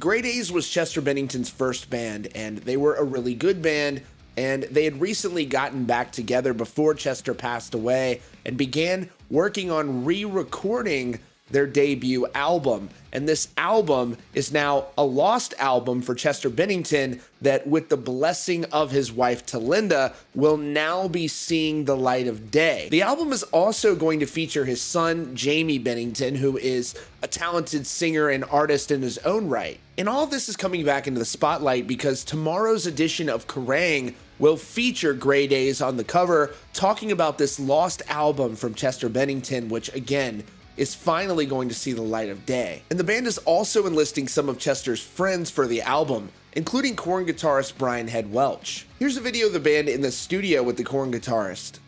Grey Daze was Chester Bennington's first band, and they were a really good band, and they had recently gotten back together before Chester passed away and began working on re-recording their debut album. And this album is now a lost album for Chester Bennington that, with the blessing of his wife Talinda, will now be seeing the light of day. The album is also going to feature his son, Jamie Bennington, who is a talented singer and artist in his own right. And all of this is coming back into the spotlight because tomorrow's edition of Kerrang! Will feature Grey Daze on the cover, talking about this lost album from Chester Bennington, which again is finally going to see the light of day. And the band is also enlisting some of Chester's friends for the album, including Korn guitarist Brian Head Welch. Here's a video of the band in the studio with the Korn guitarist.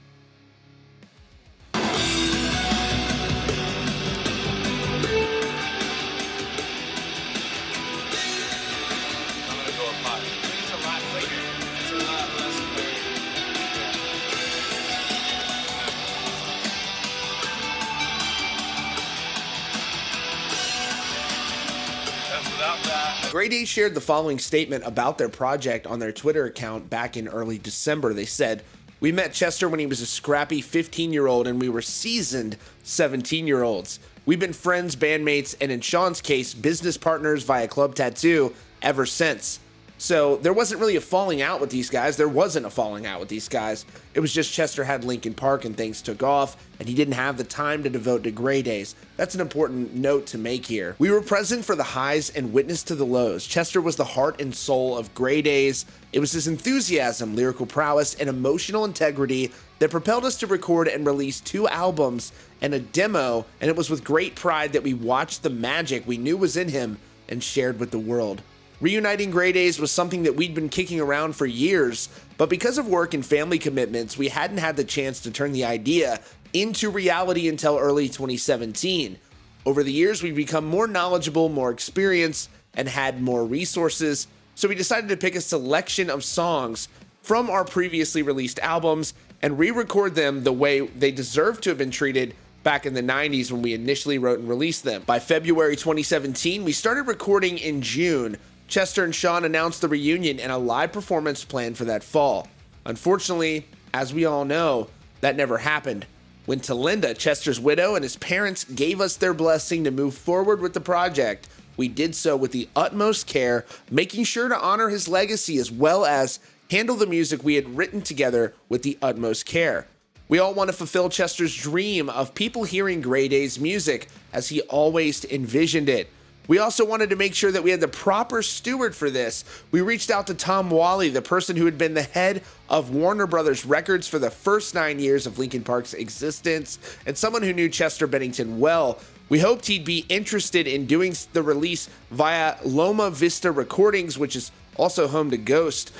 Grey Daze shared the following statement about their project on their Twitter account back in early December. They said, "We met Chester when he was a scrappy 15-year-old and we were seasoned 17-year-olds. We've been friends, bandmates, and in Sean's case, business partners via Club Tattoo ever since." So there wasn't really a falling out with these guys. There wasn't a falling out with these guys. It was just Chester had Linkin Park and things took off, and he didn't have the time to devote to Grey Daze. That's an important note to make here. We were present for the highs and witness to the lows. Chester was the heart and soul of Grey Daze. It was his enthusiasm, lyrical prowess, and emotional integrity that propelled us to record and release 2 albums and a demo, and it was with great pride that we watched the magic we knew was in him and shared with the world. Reuniting Grey Daze was something that we'd been kicking around for years, but because of work and family commitments, we hadn't had the chance to turn the idea into reality until early 2017. Over the years, we've become more knowledgeable, more experienced, and had more resources, so we decided to pick a selection of songs from our previously released albums and re-record them the way they deserve to have been treated back in the 90s when we initially wrote and released them. By February 2017, we started recording in June. Chester and Sean announced the reunion and a live performance planned for that fall. Unfortunately, as we all know, that never happened. When Talinda, Chester's widow, and his parents gave us their blessing to move forward with the project, we did so with the utmost care, making sure to honor his legacy as well as handle the music we had written together with the utmost care. We all want to fulfill Chester's dream of people hearing Grey Daze music as he always envisioned it. We also wanted to make sure that we had the proper steward for this. We reached out to Tom Whalley, the person who had been the head of Warner Brothers Records for the first 9 years of Linkin Park's existence, and someone who knew Chester Bennington well. We hoped he'd be interested in doing the release via Loma Vista Recordings, which is also home to Ghost.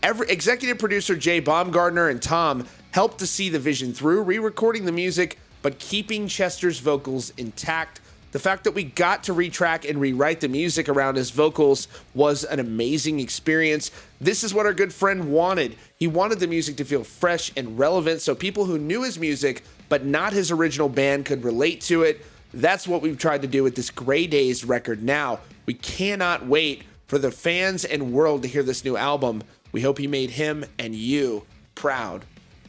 Executive producer Jay Baumgartner and Tom helped to see the vision through, re-recording the music, but keeping Chester's vocals intact. The fact that we got to retrack and rewrite the music around his vocals was an amazing experience. This is what our good friend wanted. He wanted the music to feel fresh and relevant so people who knew his music but not his original band could relate to it. That's what we've tried to do with this Grey Daze record now. We cannot wait for the fans and world to hear this new album. We hope he made him and you proud.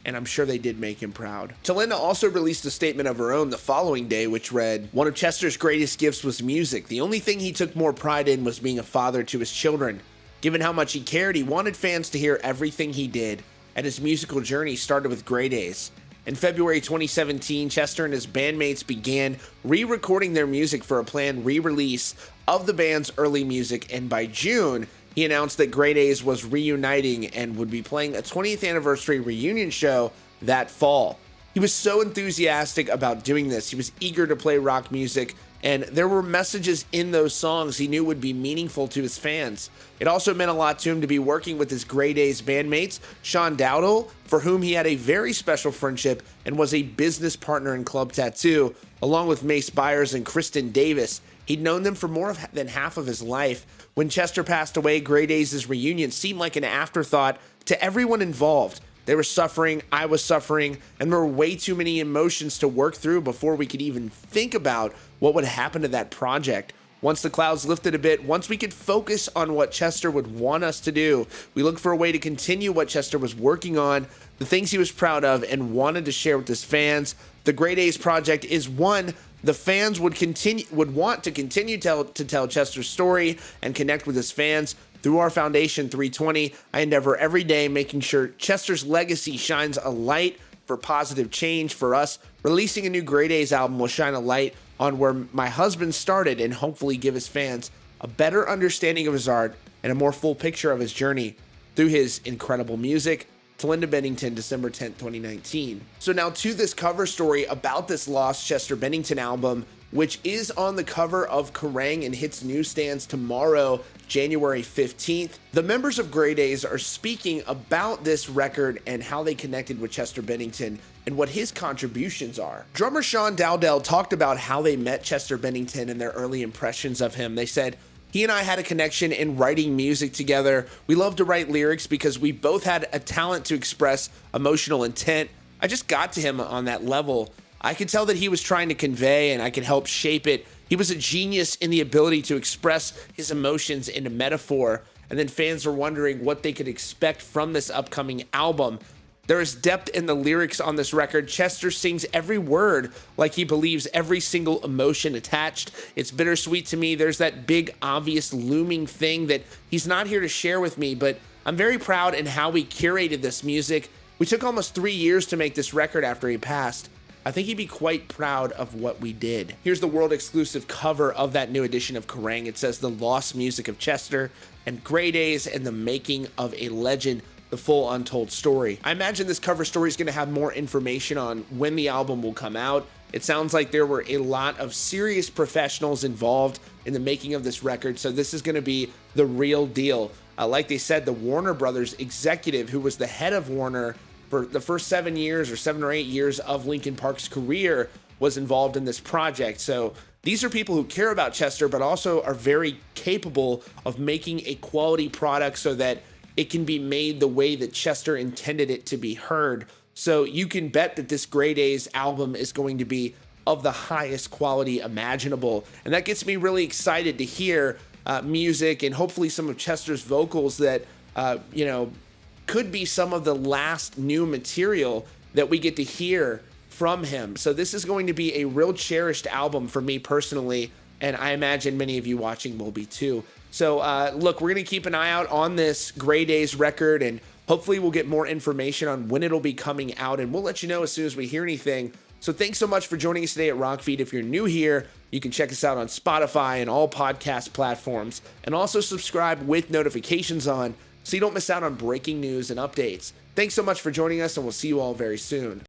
And I'm sure they did make him proud. Talinda also released a statement of her own the following day, which read, "One of Chester's greatest gifts was music. The only thing he took more pride in was being a father to his children. Given how much he cared, he wanted fans to hear everything he did, and his musical journey started with Grey Daze." In February 2017, Chester and his bandmates began re-recording their music for a planned re-release of the band's early music, and by June, he announced that Grey Daze was reuniting and would be playing a 20th anniversary reunion show that fall. He was so enthusiastic about doing this. He was eager to play rock music, and there were messages in those songs he knew would be meaningful to his fans. It also meant a lot to him to be working with his Grey Daze bandmates, Sean Dowdle, for whom he had a very special friendship and was a business partner in Club Tattoo, along with Mace Byers and Kristen Davis. He'd known them for more than half of his life. When Chester passed away, Grey Daze's reunion seemed like an afterthought to everyone involved. They were suffering, I was suffering, and there were way too many emotions to work through before we could even think about what would happen to that project. Once the clouds lifted a bit, once we could focus on what Chester would want us to do, we looked for a way to continue what Chester was working on, the things he was proud of and wanted to share with his fans. The Grey Daze project is one the fans would want to continue to tell Chester's story and connect with his fans. Through our foundation 320, I endeavor every day making sure Chester's legacy shines a light for positive change for us. Releasing a new Grey Daze album will shine a light on where my husband started and hopefully give his fans a better understanding of his art and a more full picture of his journey through his incredible music. Talinda Bennington, December 10th, 2019. So now to this cover story about this lost Chester Bennington album, which is on the cover of Kerrang and hits newsstands tomorrow, January 15th. The members of Grey Daze are speaking about this record and how they connected with Chester Bennington and what his contributions are. Drummer Sean Dowdell talked about how they met Chester Bennington and their early impressions of him. They said, "He and I had a connection in writing music together. We love to write lyrics because we both had a talent to express emotional intent. I just got to him on that level. I could tell that he was trying to convey and I could help shape it. He was a genius in the ability to express his emotions in a metaphor." And then fans are wondering what they could expect from this upcoming album. There is depth in the lyrics on this record. Chester sings every word like he believes every single emotion attached. It's bittersweet to me. There's that big, obvious, looming thing that he's not here to share with me, but I'm very proud in how we curated this music. We took almost 3 years to make this record after he passed. I think he'd be quite proud of what we did. Here's the world exclusive cover of that new edition of Kerrang. It says "The Lost Music of Chester" and "Grey Daze and the Making of a Legend. The full untold story." I imagine this cover story is going to have more information on when the album will come out. It sounds like there were a lot of serious professionals involved in the making of this record, so this is going to be the real deal. Like they said, the Warner Brothers executive who was the head of Warner for the first 7 years or 7 or 8 years of Linkin Park's career was involved in this project. So these are people who care about Chester, but also are very capable of making a quality product so that it can be made the way that Chester intended it to be heard. So you can bet that this Grey Daze album is going to be of the highest quality imaginable. And that gets me really excited to hear music and hopefully some of Chester's vocals that, could be some of the last new material that we get to hear from him. So this is going to be a real cherished album for me personally, and I imagine many of you watching will be too. So look, we're going to keep an eye out on this Grey Daze record, and hopefully we'll get more information on when it'll be coming out, and we'll let you know as soon as we hear anything. So thanks so much for joining us today at Rockfeed. If you're new here, you can check us out on Spotify and all podcast platforms, and also subscribe with notifications on so you don't miss out on breaking news and updates. Thanks so much for joining us, and we'll see you all very soon.